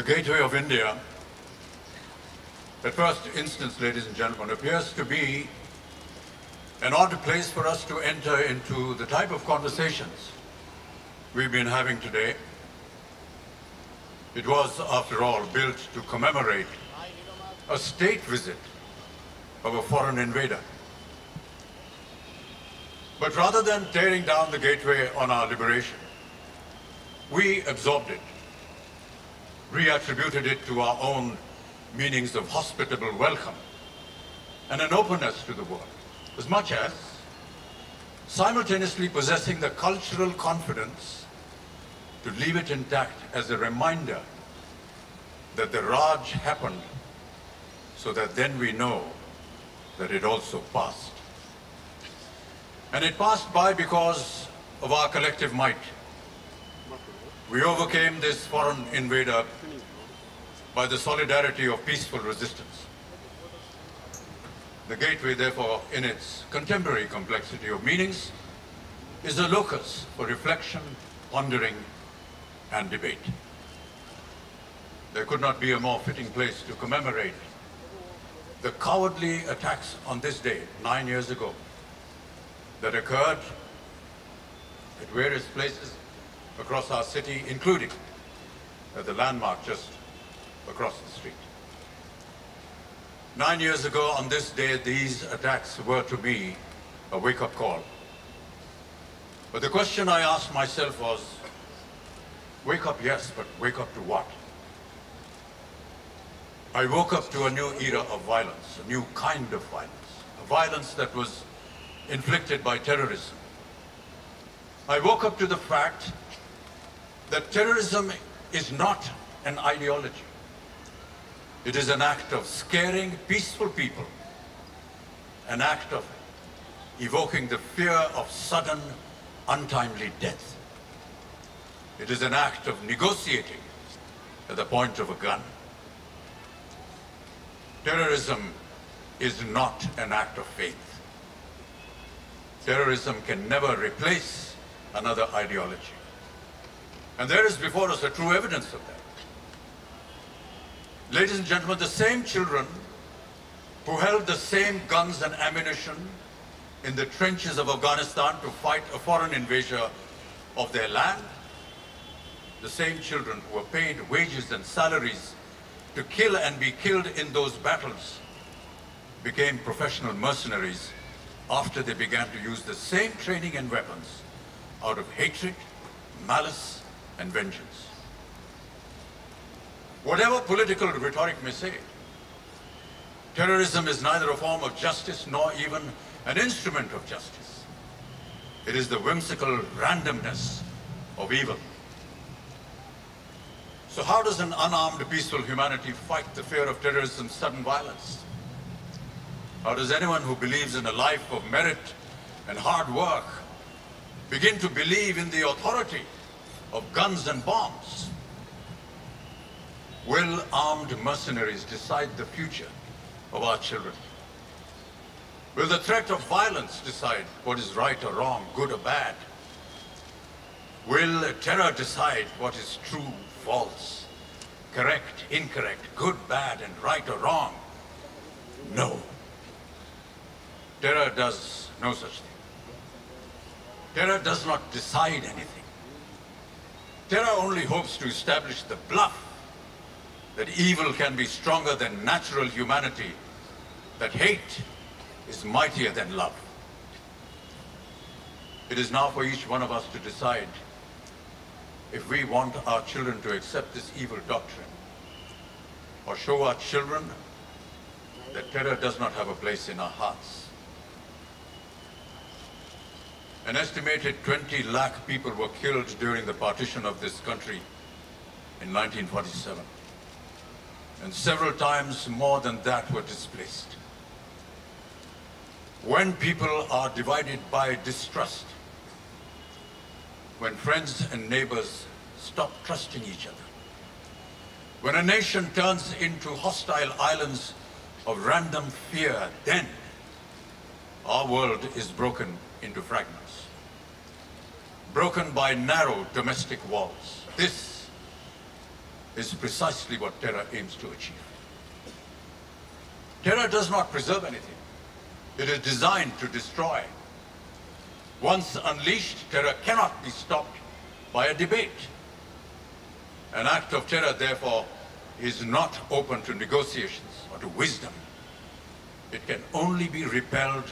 gateway of India, at first instance, ladies and gentlemen, appears to be an odd place for us to enter into the type of conversations we've been having today. It was, after all, built to commemorate a state visit of a foreign invader. But rather than tearing down the gateway on our liberation, we absorbed it, reattributed it to our own meanings of hospitable welcome and an openness to the world, as much as simultaneously possessing the cultural confidence to leave it intact as a reminder that the Raj happened so that then we know that it also passed. And it passed by because of our collective might. We overcame this foreign invader by the solidarity of peaceful resistance. The gateway, therefore, in its contemporary complexity of meanings, is a locus for reflection, pondering, and debate. There could not be a more fitting place to commemorate the cowardly attacks on this day, 9 years ago, that occurred at various places across our city, including at the landmark just across the street. 9 years ago on this day, these attacks were to me a wake-up call. But the question I asked myself was, wake up, yes, but wake up to what? I woke up to a new era of violence, a new kind of violence, a violence that was inflicted by terrorism. I woke up to the fact that terrorism is not an ideology. It is an act of scaring peaceful people, an act of evoking the fear of sudden, untimely death. It is an act of negotiating at the point of a gun. Terrorism is not an act of faith. Terrorism can never replace another ideology. And there is before us a true evidence of that. Ladies and gentlemen, the same children who held the same guns and ammunition in the trenches of Afghanistan to fight a foreign invasion of their land, the same children who were paid wages and salaries to kill and be killed in those battles, became professional mercenaries after they began to use the same training and weapons out of hatred, malice, and vengeance. Whatever political rhetoric may say, terrorism is neither a form of justice nor even an instrument of justice. It is the whimsical randomness of evil. So how does an unarmed, peaceful humanity fight the fear of terrorism's sudden violence? How does anyone who believes in a life of merit and hard work begin to believe in the authority of guns and bombs? Will armed mercenaries decide the future of our children? Will the threat of violence decide what is right or wrong, good or bad? Will terror decide what is true, false, correct, incorrect, good, bad, and right or wrong? No. Terror does no such thing. Terror does not decide anything. Terror only hopes to establish the bluff that evil can be stronger than natural humanity, that hate is mightier than love. It is now for each one of us to decide if we want our children to accept this evil doctrine, or show our children that terror does not have a place in our hearts. An estimated 20 lakh people were killed during the partition of this country in 1947. And several times more than that were displaced. When people are divided by distrust, when friends and neighbors stop trusting each other, when a nation turns into hostile islands of random fear, then our world is broken into fragments, broken by narrow domestic walls. This is precisely what terror aims to achieve. Terror does not preserve anything. It is designed to destroy. Once unleashed, terror cannot be stopped by a debate. An act of terror, therefore, is not open to negotiations or to wisdom. It can only be repelled,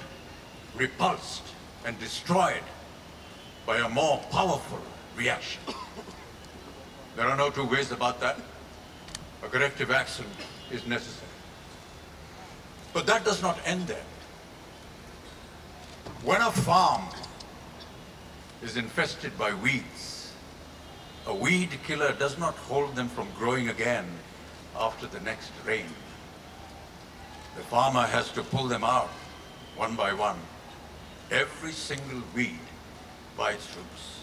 repulsed, and destroyed by a more powerful reaction. There are no two ways about that. A corrective action is necessary. But that does not end there. When a farm is infested by weeds, a weed killer does not hold them from growing again after the next rain. The farmer has to pull them out one by one, every single weed by its roots.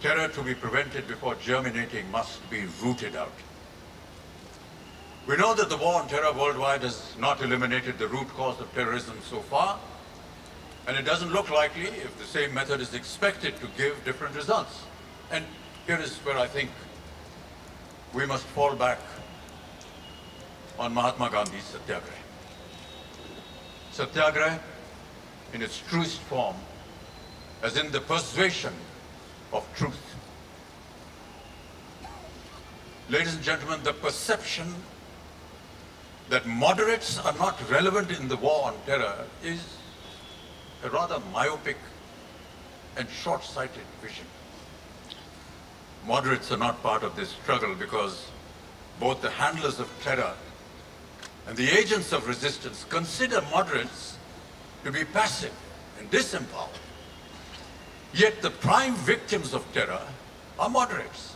Terror to be prevented before germinating must be rooted out. We know that the war on terror worldwide has not eliminated the root cause of terrorism so far, and it doesn't look likely if the same method is expected to give different results. And here is where I think we must fall back on Mahatma Gandhi's Satyagraha. Satyagraha, in its truest form, as in the persuasion of truth. Ladies and gentlemen, the perception that moderates are not relevant in the war on terror is a rather myopic and short-sighted vision. Moderates are not part of this struggle because both the handlers of terror and the agents of resistance consider moderates to be passive and disempowered. Yet the prime victims of terror are moderates.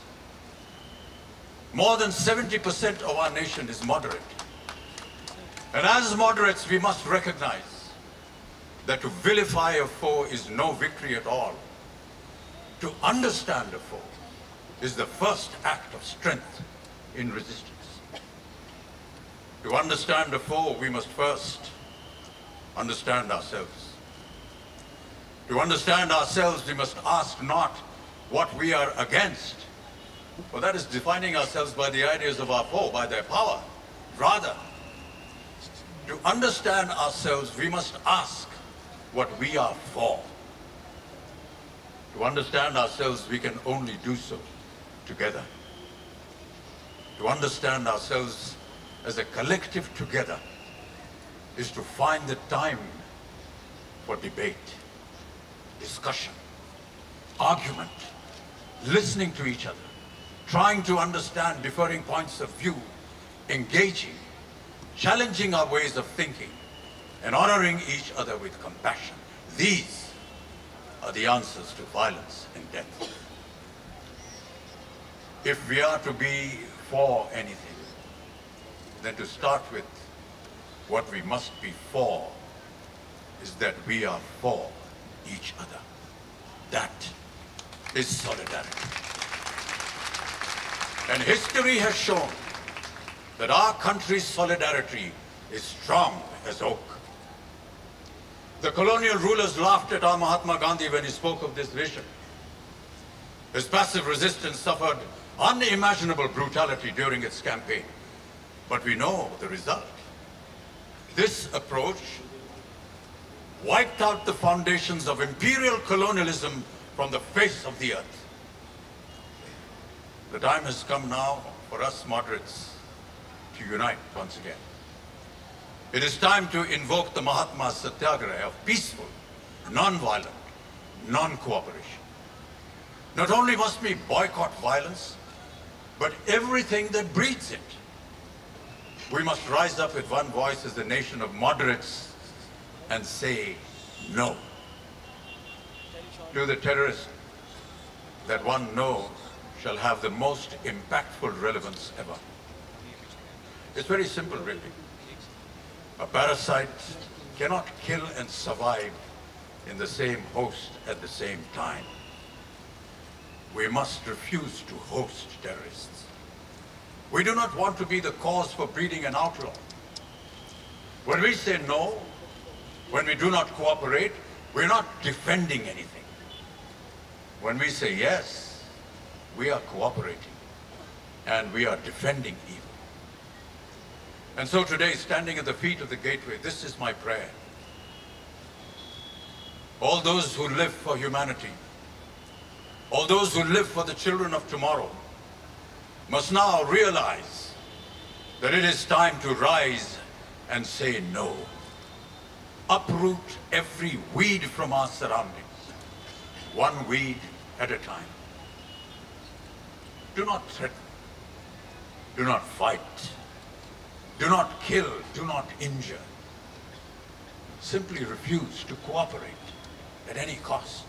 More than 70% of our nation is moderate. And as moderates, we must recognize that to vilify a foe is no victory at all. To understand a foe is the first act of strength in resistance. To understand a foe, we must first understand ourselves. To understand ourselves, we must ask not what we are against, for that is defining ourselves by the ideas of our foe, by their power. Rather, to understand ourselves, we must ask what we are for. To understand ourselves, we can only do so together. To understand ourselves as a collective together is to find the time for debate, discussion, argument, listening to each other, trying to understand differing points of view, engaging, challenging our ways of thinking, and honoring each other with compassion. These are the answers to violence and death. If we are to be for anything, then to start with, what we must be for is that we are for each other. That is solidarity. And history has shown that our country's solidarity is strong as oak. The colonial rulers laughed at our Mahatma Gandhi when he spoke of this vision. His passive resistance suffered unimaginable brutality during its campaign. But we know the result. This approach wiped out the foundations of imperial colonialism from the face of the earth. The time has come now for us moderates to unite once again. It is time to invoke the Mahatma's Satyagraha of peaceful, non-violent, non-cooperation. Not only must we boycott violence, but everything that breeds it. We must rise up with one voice as a nation of moderates and say no to the terrorists that one knows shall have the most impactful relevance ever. It's very simple, really. A parasite cannot kill and survive in the same host at the same time. We must refuse to host terrorists. We do not want to be the cause for breeding an outlaw. When we say no, when we do not cooperate, we're not defending anything. When we say yes, we are cooperating. and we are defending evil. And so today, standing at the feet of the gateway, this is my prayer. All those who live for humanity, all those who live for the children of tomorrow, must now realize that it is time to rise and say no. Uproot every weed from our surroundings, one weed at a time. Do not threaten, do not fight, do not kill, do not injure. Simply refuse to cooperate at any cost.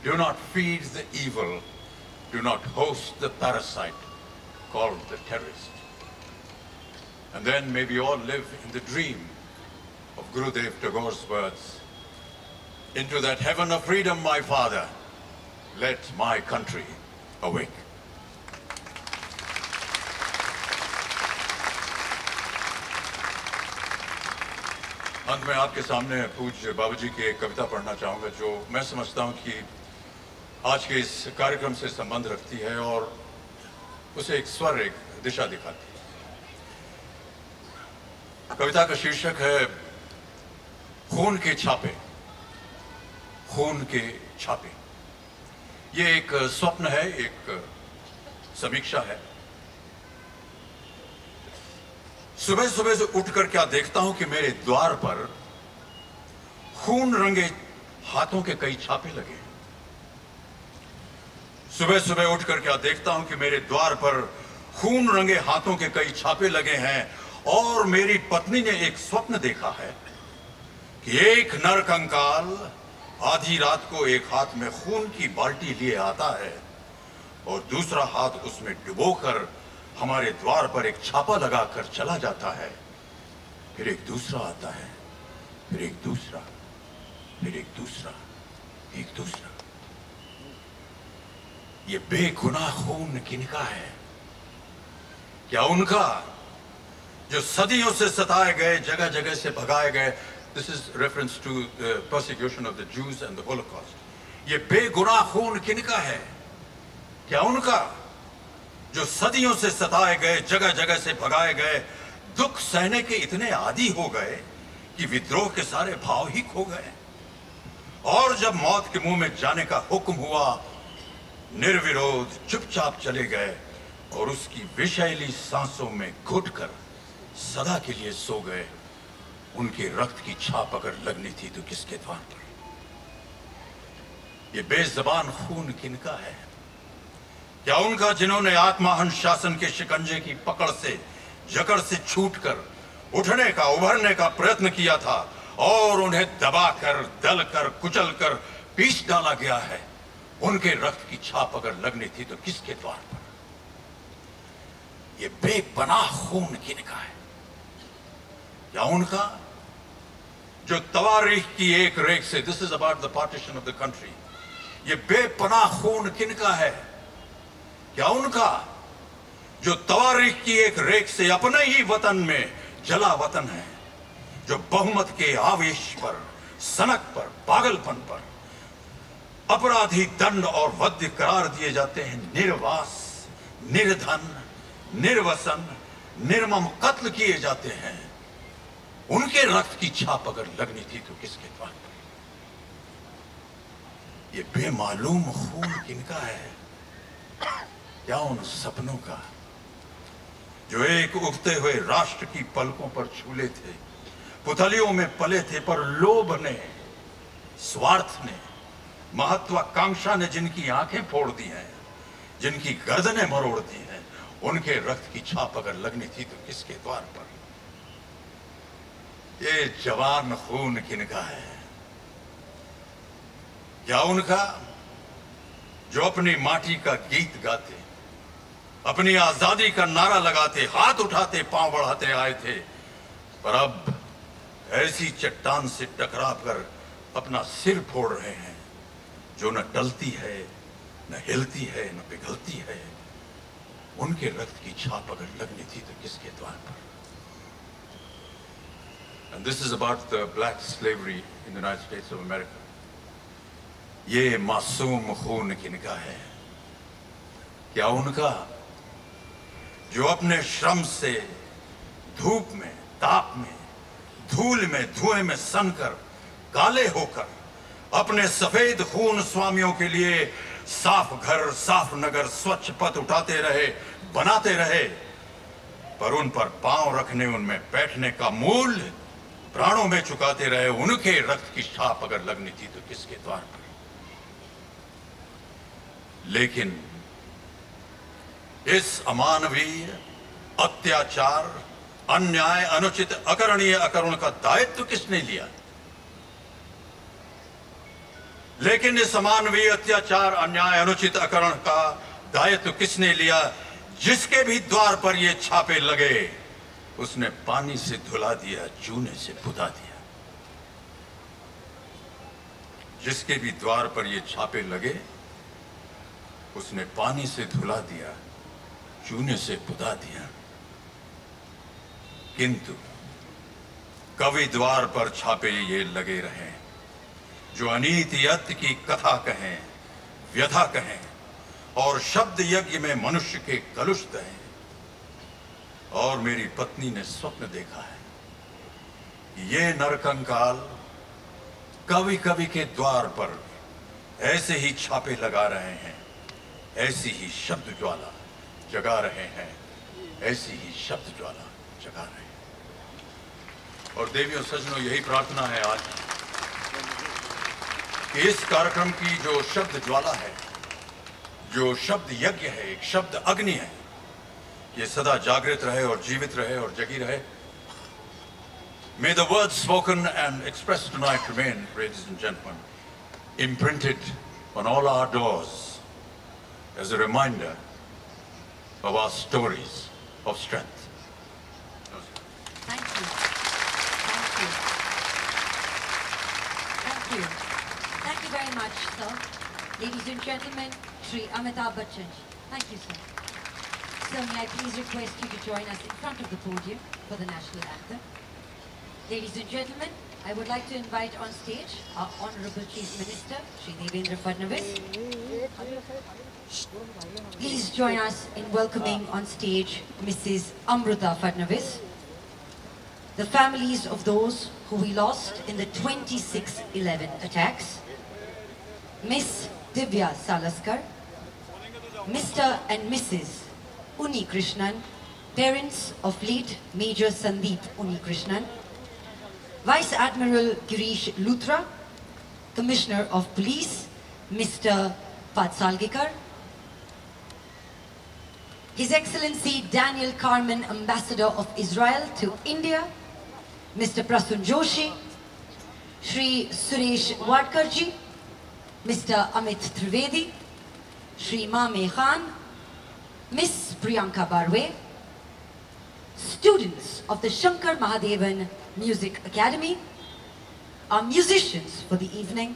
Do not feed the evil, do not host the parasite called the terrorist. And then may we all live in the dream of Gurudev Tagore's words, "Into that heaven of freedom, my father, let my country awake." अंत में आपके सामने पूज्य बाबूजी की एक कविता पढ़ना चाहूँगा जो मैं समझता हूँ कि आज के इस कार्यक्रम से संबंध रखती है और उसे एक स्वर, एक दिशा दिखाती है। कविता का शीर्षक है खून के छापे। खून के छापे। ये एक स्वप्न है, एक समीक्षा है। सुबह सुबह से उठकर क्या देखता हूं कि मेरे द्वार पर खून रंगे हाथों के कई छापे लगे हैं। सुबह सुबह उठकर क्या देखता हूं कि मेरे द्वार पर खून रंगे हाथों के कई छापे लगे हैं और मेरी पत्नी ने एक स्वप्न देखा है कि एक नर कंकाल आधी रात को एक हाथ में खून की बाल्टी लिए आता है और दूसरा हाथ उसमें डुबोकर हमारे द्वार पर एक छापा लगाकर चला जाता है। फिर एक दूसरा आता है, फिर एक दूसरा, फिर एक दूसरा, एक दूसरा। ये बेगुनाह खून किनका है? क्या उनका जो सदियों से सताए गए, जगह जगह से भगाए गए? This is reference to the persecution of the Jews and the Holocaust. ये बेगुनाह खून किनका है? क्या उनका जो सदियों से सताए गए, जगह जगह से भगाए गए, दुख सहने के इतने आदी हो गए कि विद्रोह के सारे भाव ही खो गए और जब मौत के मुंह में जाने का हुक्म हुआ, निर्विरोध चुपचाप चले गए और उसकी विषैली सांसों में घुटकर सदा के लिए सो गए। उनके रक्त की छाप अगर लगनी थी तो किसके द्वार पर? ये बेज़बान खून किनका है? क्या उनका जिन्होंने आत्माहन शासन के शिकंजे की पकड़ से, जकड़ से छूटकर उठने का, उभरने का प्रयत्न किया था और उन्हें दबाकर, दलकर, कुचलकर पीस डाला गया है? उनके रक्त की छाप अगर लगनी थी तो किसके द्वार पर? ये बेपनाह खून किनका है? या उनका जो तवारीख की एक रेख से, this is about the partition of the country, ये बेपनाह खून किनका है? क्या उनका जो तवारीख की एक रेख से अपने ही वतन में जला वतन है, जो बहुमत के आवेश पर, सनक पर, पागलपन पर अपराधी दंड और वध्य करार दिए जाते हैं, निर्वास, निर्धन, निर्वसन, निर्मम कत्ल किए जाते हैं? उनके रक्त की छाप अगर लगनी थी तो किसके द्वार पर? ये बेमालूम खून किनका है? क्या उन सपनों का जो एक उगते हुए राष्ट्र की पलकों पर झूले थे, पुतलियों में पले थे, पर लोभ ने, स्वार्थ ने, महत्वाकांक्षा ने जिनकी आंखें फोड़ दी हैं, जिनकी गर्दनें मरोड़ दी हैं, उनके रक्त की छाप अगर लगनी थी तो किसके द्वार पर? ये जवान खून किनका है? क्या उनका जो अपनी माटी का गीत गाते, अपनी आजादी का नारा लगाते, हाथ उठाते, पांव बढ़ाते आए थे, पर अब ऐसी चट्टान से टकरा कर अपना सिर फोड़ रहे हैं जो न टलती है, न हिलती है, न पिघलती है? उनके रक्त की छाप अगर लगनी थी तो किसके द्वार पर? And this is about the black slavery in the United States of America. ये मासूम खून किनका है? क्या उनका जो अपने श्रम से धूप में, ताप में, धूल में, धुएं में सनकर, काले होकर अपने सफेद खून स्वामियों के लिए साफ घर, साफ नगर, स्वच्छ पथ उठाते रहे, बनाते रहे, पर उन पर पांव रखने, उनमें बैठने का मूल्य प्राणों में चुकाते रहे। उनके रक्त की छाप अगर लगनी थी तो किसके द्वार पर? लेकिन इस अमानवीय, अत्याचार, अन्याय, अनुचित, अकरणीय, अकरुण का दायित्व किसने लिया? लेकिन इस अमानवीय, अत्याचार, अन्याय, अनुचित, अकरण का दायित्व किसने लिया? जिसके भी द्वार पर ये छापे लगे उसने पानी से धुला दिया, चूने से पुता दिया। जिसके भी द्वार पर ये छापे लगे उसने पानी से धुला दिया, चूने से पुता दिया। किंतु कवि द्वार पर छापे ये लगे रहे जो अनीति अत्य की कथा कहें, व्यथा कहें और शब्द यज्ञ में मनुष्य के कलुष दहें। और मेरी पत्नी ने स्वप्न देखा है कि ये नरकंकाल कवि कवि के द्वार पर ऐसे ही छापे लगा रहे हैं, ऐसी ही शब्द ज्वाला जगा रहे हैं, ऐसी ही शब्द ज्वाला जगा रहे हैं। और देवियों सज्जनों, यही प्रार्थना है आज कि इस कार्यक्रम की जो शब्द ज्वाला है, जो शब्द यज्ञ है, एक शब्द अग्नि है, ये सदा जागृत रहे और जीवित रहे और जगी रहे। May the words spoken and expressed tonight remain, ladies and gentlemen, imprinted on all our doors as a reminder of our stories of strength. Thank you. Thank you. Thank you. Thank you very much, sir. Ladies and gentlemen, Shri Amitabh Bachchan. Thank you, sir. Sir, may I please request you to join us in front of the podium for the national anthem. Ladies and gentlemen, I would like to invite on stage our Honorable Chief Minister, Shri Devendra Fadnavis. Please join us in welcoming on stage Mrs. Amruta Fadnavis. The families of those who we lost in the 26/11 attacks. Miss Divya Salaskar, Mr. and Mrs. Uni Krishnan, parents of late Major Sandeep Uni Krishnan, Vice Admiral Girish Luthra, Commissioner of Police, Mr. Patsalgikar, His Excellency Daniel Carmen, Ambassador of Israel to India, Mr. Prasoon Joshi, Shri Suresh Wadkarji, Mr. Amit Trivedi, Shri Mame Khan, Miss Priyanka Barwe, students of the Shankar Mahadevan Music Academy, our musicians for the evening.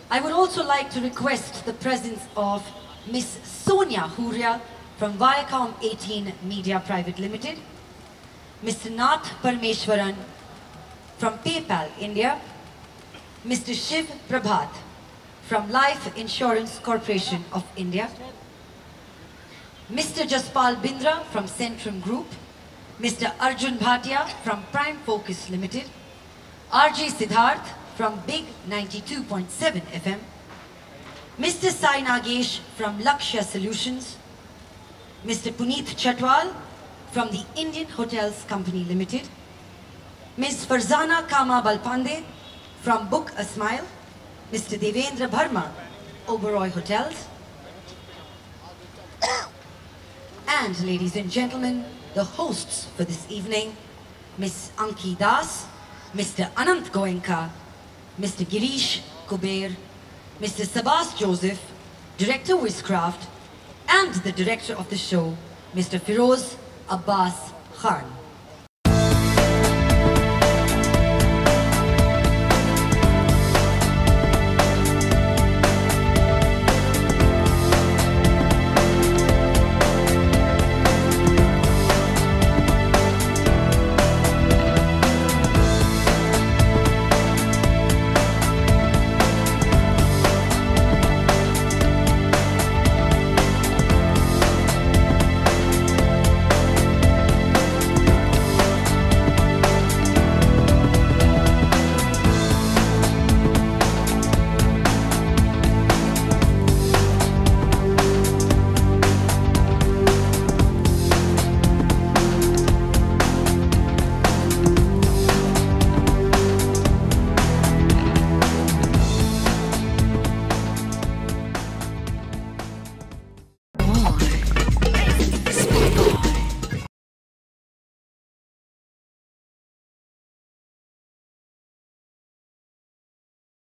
I would also like to request the presence of Miss Sonia Huria from Viacom 18 Media Private Limited, Mr. Nath Parmeshwaran from PayPal India, Mr. Shiv Prabhat from Life Insurance Corporation of India, Mr. Jaspal Bindra from Centrum Group, Mr. Arjun Bhatia from Prime Focus Limited, RJ Siddharth from Big 92.7 FM, Mr. Sai Nagesh from Lakshya Solutions, Mr. Puneet Chatwal from the Indian Hotels Company Limited, Ms. Farzana Kama Balpande from Book a Smile, Mr. Devendra Bharma, Oberoi Hotels, and ladies and gentlemen, the hosts for this evening, Ms. Anki Das, Mr. Anant Goenka, Mr. Girish Kuber, Mr. Sabas Joseph, Director Wizcraft, and the director of the show, Mr. Firoz Abbas Khan.